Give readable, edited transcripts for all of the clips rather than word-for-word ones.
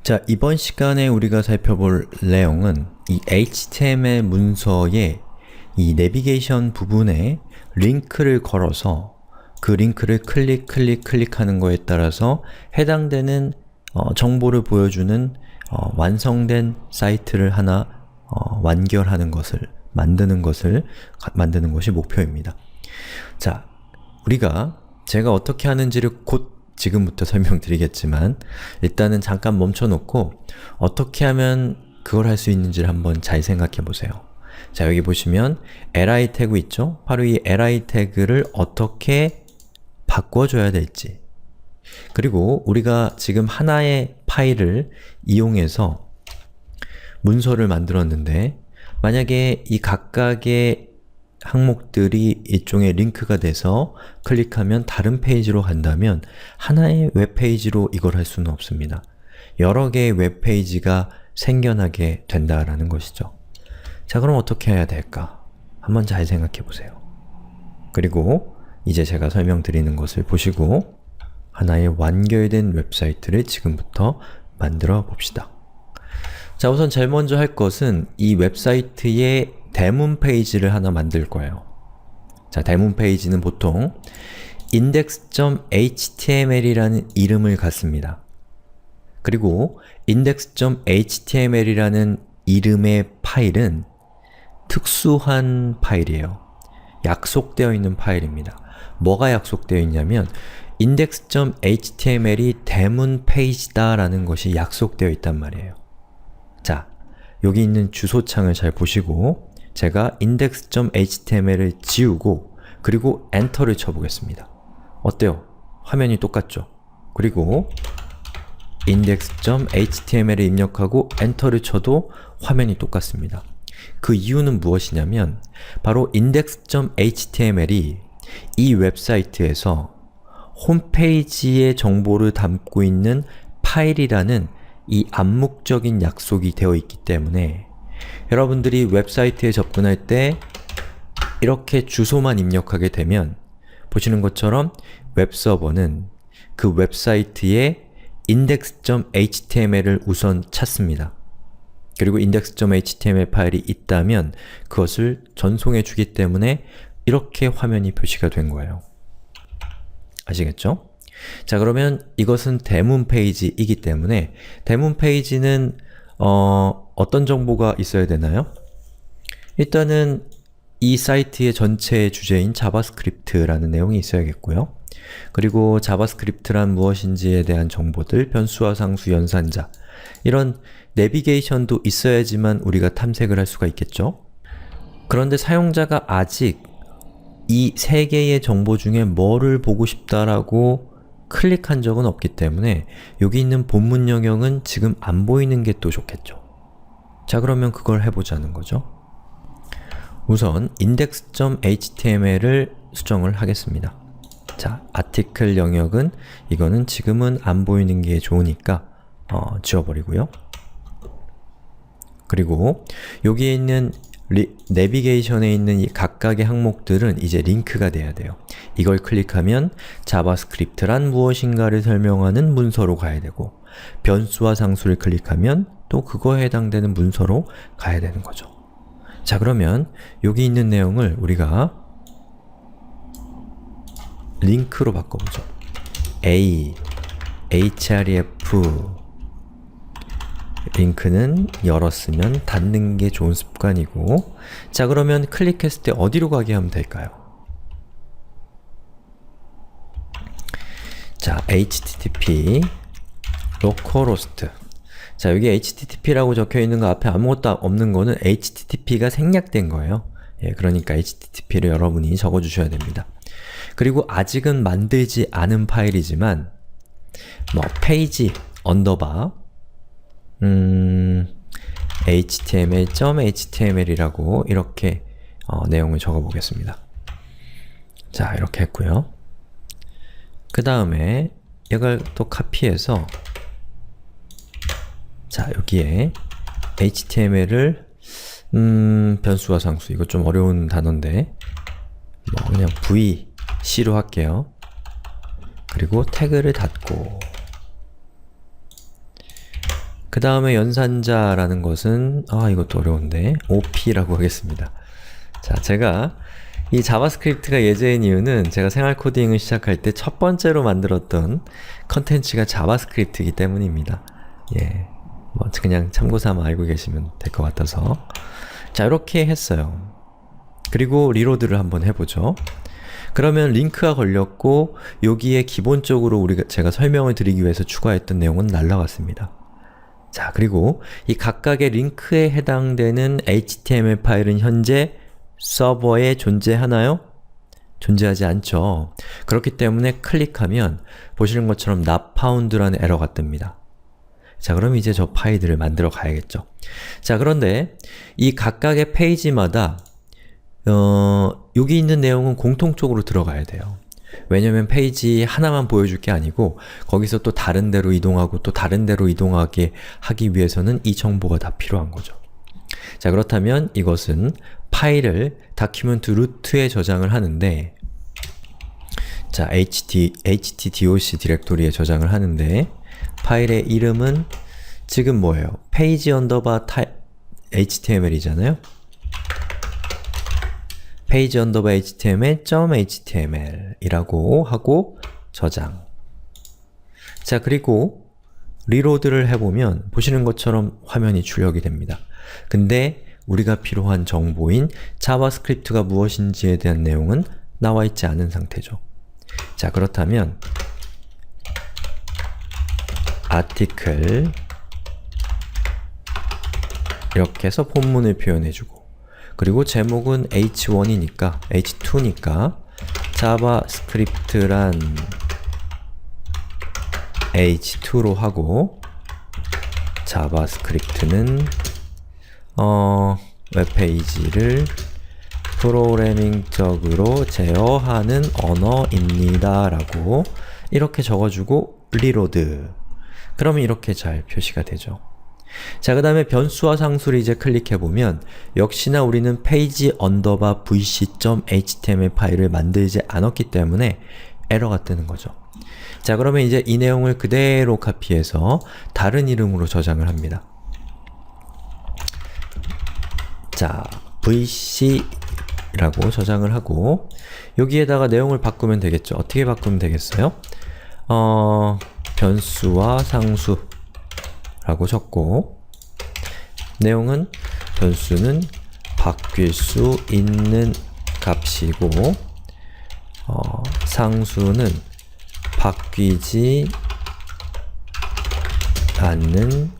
자, 이번 시간에 우리가 살펴볼 내용은 이 HTML 문서의 이 내비게이션 부분에 링크를 걸어서 그 링크를 클릭하는 거에 따라서 해당되는 정보를 보여주는 완성된 사이트를 하나 완결하는 것을 만드는 것이 목표입니다. 자, 제가 어떻게 하는지를 곧 지금부터 설명드리겠지만 일단은 잠깐 멈춰놓고 어떻게 하면 그걸 할 수 있는지를 한번 잘 생각해 보세요. 자, 여기 보시면 li 태그 있죠? 바로 이 li 태그를 어떻게 바꿔줘야 될지, 그리고 우리가 지금 하나의 파일을 이용해서 문서를 만들었는데 만약에 이 각각의 항목들이 일종의 링크가 돼서 클릭하면 다른 페이지로 간다면 하나의 웹페이지로 이걸 할 수는 없습니다. 여러 개의 웹페이지가 생겨나게 된다라는 것이죠. 자, 그럼 어떻게 해야 될까? 한번 잘 생각해 보세요. 그리고 이제 제가 설명드리는 것을 보시고 하나의 완결된 웹사이트를 지금부터 만들어 봅시다. 자, 우선 제일 먼저 할 것은 이 웹사이트의 대문 페이지를 하나 만들 거예요. 자, 대문 페이지는 보통 index.html이라는 이름을 갖습니다. 그리고 index.html이라는 이름의 파일은 특수한 파일이에요. 약속되어 있는 파일입니다. 뭐가 약속되어 있냐면 index.html이 대문 페이지다 라는 것이 약속되어 있단 말이에요. 자, 여기 있는 주소창을 잘 보시고 제가 index.html을 지우고 그리고 엔터를 쳐보겠습니다. 어때요? 화면이 똑같죠? 그리고 index.html을 입력하고 엔터를 쳐도 화면이 똑같습니다. 그 이유는 무엇이냐면 바로 index.html이 이 웹사이트에서 홈페이지의 정보를 담고 있는 파일이라는 이 암묵적인 약속이 되어 있기 때문에 여러분들이 웹사이트에 접근할 때 이렇게 주소만 입력하게 되면 보시는 것처럼 웹서버는 그 웹사이트의 index.html을 우선 찾습니다. 그리고 index.html 파일이 있다면 그것을 전송해 주기 때문에 이렇게 화면이 표시가 된 거예요. 아시겠죠? 자, 그러면 이것은 대문 페이지이기 때문에 대문 페이지는 어떤 정보가 있어야 되나요? 일단은 이 사이트의 전체 주제인 자바스크립트라는 내용이 있어야겠고요. 그리고 자바스크립트란 무엇인지에 대한 정보들, 변수와 상수, 연산자 이런 내비게이션도 있어야지만 우리가 탐색을 할 수가 있겠죠? 그런데 사용자가 아직 이 세 개의 정보 중에 뭐를 보고 싶다라고 클릭한 적은 없기 때문에 여기 있는 본문 영역은 지금 안 보이는 게 또 좋겠죠. 자, 그러면 그걸 해보자는 거죠. 우선 index.html을 수정을 하겠습니다. 자, 아티클 영역은 이거는 지금은 안 보이는 게 좋으니까 지워버리고요. 그리고 여기에 있는 내비게이션에 있는 이 각각의 항목들은 이제 링크가 돼야 돼요. 이걸 클릭하면 자바스크립트란 무엇인가를 설명하는 문서로 가야 되고 변수와 상수를 클릭하면 또 그거에 해당되는 문서로 가야 되는 거죠. 자, 그러면 여기 있는 내용을 우리가 링크로 바꿔보죠. href 링크는 열었으면 닫는 게 좋은 습관이고, 자, 그러면 클릭했을 때 어디로 가게 하면 될까요? 자, http localhost. 자, 여기 http라고 적혀있는 거 앞에 아무것도 없는 거는 http가 생략된 거예요. 예, 그러니까 http를 여러분이 적어주셔야 됩니다. 그리고 아직은 만들지 않은 파일이지만 page 언더바 html.html이라고 이렇게 내용을 적어 보겠습니다. 자, 이렇게 했고요. 그 다음에 이걸 또 카피해서 자, 여기에 html을 변수와 상수, 이거 좀 어려운 단어인데 그냥 vc로 할게요. 그리고 태그를 닫고 그 다음에 연산자라는 것은 이것도 어려운데 op라고 하겠습니다. 자, 제가 이 자바스크립트가 예제인 이유는 제가 생활 코딩을 시작할 때 첫 번째로 만들었던 컨텐츠가 자바스크립트이기 때문입니다. 예, 뭐 그냥 참고삼아 알고 계시면 될 것 같아서. 자, 이렇게 했어요. 그리고 리로드를 한번 해보죠. 그러면 링크가 걸렸고 여기에 기본적으로 제가 설명을 드리기 위해서 추가했던 내용은 날라갔습니다. 자, 그리고 이 각각의 링크에 해당되는 HTML 파일은 현재 서버에 존재하나요? 존재하지 않죠. 그렇기 때문에 클릭하면 보시는 것처럼 not found라는 에러가 뜹니다. 자, 그럼 이제 저 파일들을 만들어 가야겠죠. 자, 그런데 이 각각의 페이지마다 여기 있는 내용은 공통적으로 들어가야 돼요. 왜냐면 페이지 하나만 보여줄 게 아니고 거기서 또 다른 데로 이동하고 또 다른 데로 이동하게 하기 위해서는 이 정보가 다 필요한 거죠. 자, 그렇다면 이것은 파일을 다큐멘트 루트에 저장을 하는데, 자, htdoc 디렉토리에 저장을 하는데 파일의 이름은 지금 뭐예요? 페이지 언더바 html이잖아요? 페이지 언더바 html.html 이라고 하고 저장. 자, 그리고 리로드를 해보면 보시는 것처럼 화면이 출력이 됩니다. 근데 우리가 필요한 정보인 자바스크립트가 무엇인지에 대한 내용은 나와 있지 않은 상태죠. 자, 그렇다면 article 이렇게 해서 본문을 표현해주고, 그리고 제목은 h1이니까 h2니까 자바스크립트란 h2로 하고, 자바스크립트는 웹페이지를 프로그래밍적으로 제어하는 언어입니다 라고 이렇게 적어주고 리로드. 그러면 이렇게 잘 표시가 되죠. 자, 그 다음에 변수와 상수를 이제 클릭해보면 역시나 우리는 페이지 언더바 vc.html 파일을 만들지 않았기 때문에 에러가 뜨는 거죠. 자, 그러면 이제 이 내용을 그대로 카피해서 다른 이름으로 저장을 합니다. 자, vc라고 저장을 하고 여기에다가 내용을 바꾸면 되겠죠. 어떻게 바꾸면 되겠어요? 변수와 상수 라고 적고, 내용은 변수는 바뀔 수 있는 값이고 상수는 바뀌지 않는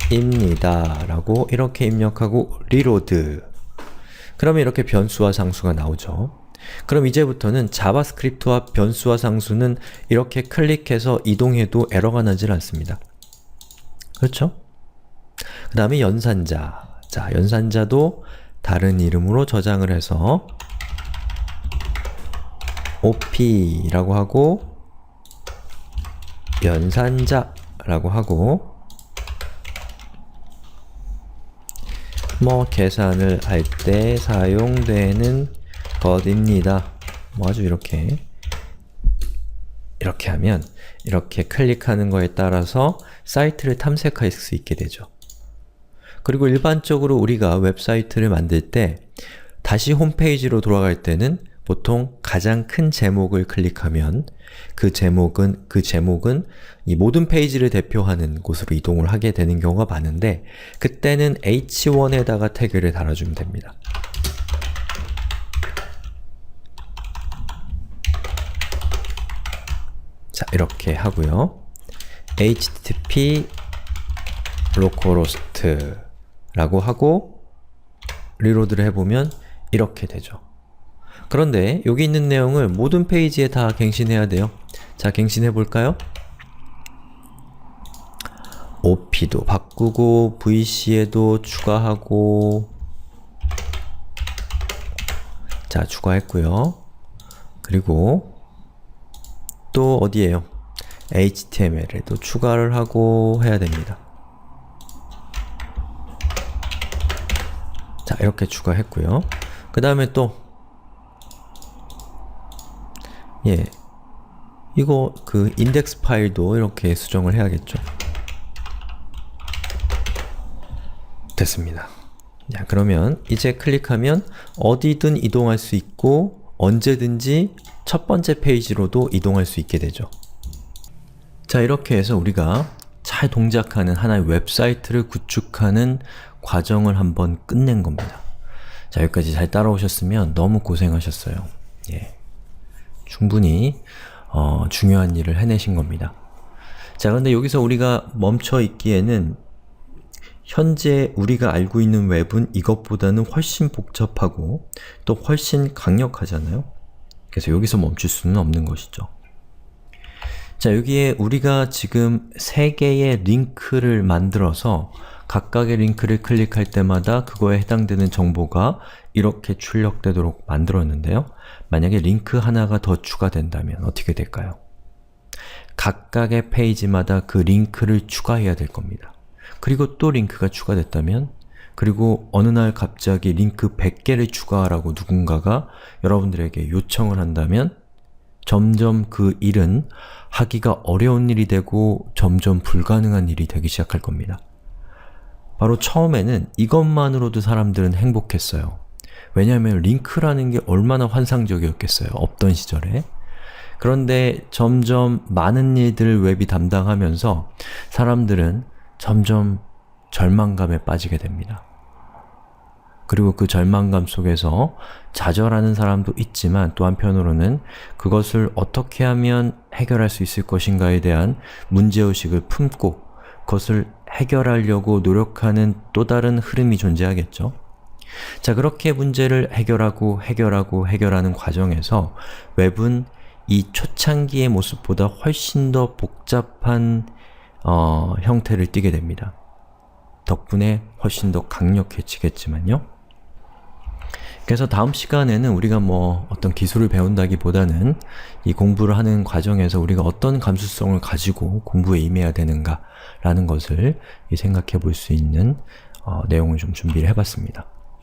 값입니다 라고 이렇게 입력하고 리로드. 그러면 이렇게 변수와 상수가 나오죠. 그럼 이제부터는 자바스크립트와 변수와 상수는 이렇게 클릭해서 이동해도 에러가 나질 않습니다. 그렇죠? 그 다음에 연산자. 자, 연산자도 다른 이름으로 저장을 해서 op라고 하고 연산자라고 하고 뭐 계산을 할 때 사용되는 것입니다. 뭐 아주 이렇게 하면 이렇게 클릭하는 거에 따라서 사이트를 탐색할 수 있게 되죠. 그리고 일반적으로 우리가 웹사이트를 만들 때 다시 홈페이지로 돌아갈 때는 보통 가장 큰 제목을 클릭하면 그 제목은 이 모든 페이지를 대표하는 곳으로 이동을 하게 되는 경우가 많은데, 그때는 h1에다가 태그를 달아주면 됩니다. 자, 이렇게 하고요. http localhost 라고 하고 리로드를 해보면 이렇게 되죠. 그런데 여기 있는 내용을 모든 페이지에 다 갱신해야 돼요. 자, 갱신해 볼까요? op도 바꾸고 vc에도 추가하고, 자, 추가했고요. 그리고 또 어디에요? html에도 추가를 하고 해야 됩니다. 자, 이렇게 추가했고요. 그 다음에 또 이거 인덱스 파일도 이렇게 수정을 해야겠죠. 됐습니다. 자, 그러면 이제 클릭하면 어디든 이동할 수 있고 언제든지 첫 번째 페이지로도 이동할 수 있게 되죠. 자, 이렇게 해서 우리가 잘 동작하는 하나의 웹사이트를 구축하는 과정을 한번 끝낸 겁니다. 자, 여기까지 잘 따라오셨으면 너무 고생하셨어요. 예. 충분히 중요한 일을 해내신 겁니다. 자, 그런데 여기서 우리가 멈춰 있기에는 현재 우리가 알고 있는 웹은 이것보다는 훨씬 복잡하고 또 훨씬 강력하잖아요? 그래서 여기서 멈출 수는 없는 것이죠. 자, 여기에 우리가 지금 3개의 링크를 만들어서 각각의 링크를 클릭할 때마다 그거에 해당되는 정보가 이렇게 출력되도록 만들었는데요. 만약에 링크 하나가 더 추가된다면 어떻게 될까요? 각각의 페이지마다 그 링크를 추가해야 될 겁니다. 그리고 또 링크가 추가됐다면, 그리고 어느 날 갑자기 링크 100개를 추가하라고 누군가가 여러분들에게 요청을 한다면 점점 그 일은 하기가 어려운 일이 되고 점점 불가능한 일이 되기 시작할 겁니다. 바로 처음에는 이것만으로도 사람들은 행복했어요. 왜냐하면 링크라는 게 얼마나 환상적이었겠어요, 없던 시절에. 그런데 점점 많은 일들을 웹이 담당하면서 사람들은 점점 절망감에 빠지게 됩니다. 그리고 그 절망감 속에서 좌절하는 사람도 있지만 또 한편으로는 그것을 어떻게 하면 해결할 수 있을 것인가에 대한 문제의식을 품고 그것을 해결하려고 노력하는 또 다른 흐름이 존재하겠죠. 자, 그렇게 문제를 해결하는 과정에서 웹은 이 초창기의 모습보다 훨씬 더 복잡한 형태를 띠게 됩니다. 덕분에 훨씬 더 강력해지겠지만요. 그래서 다음 시간에는 우리가 어떤 기술을 배운다기보다는 이 공부를 하는 과정에서 우리가 어떤 감수성을 가지고 공부에 임해야 되는가 라는 것을 생각해 볼 수 있는 내용을 좀 준비를 해봤습니다.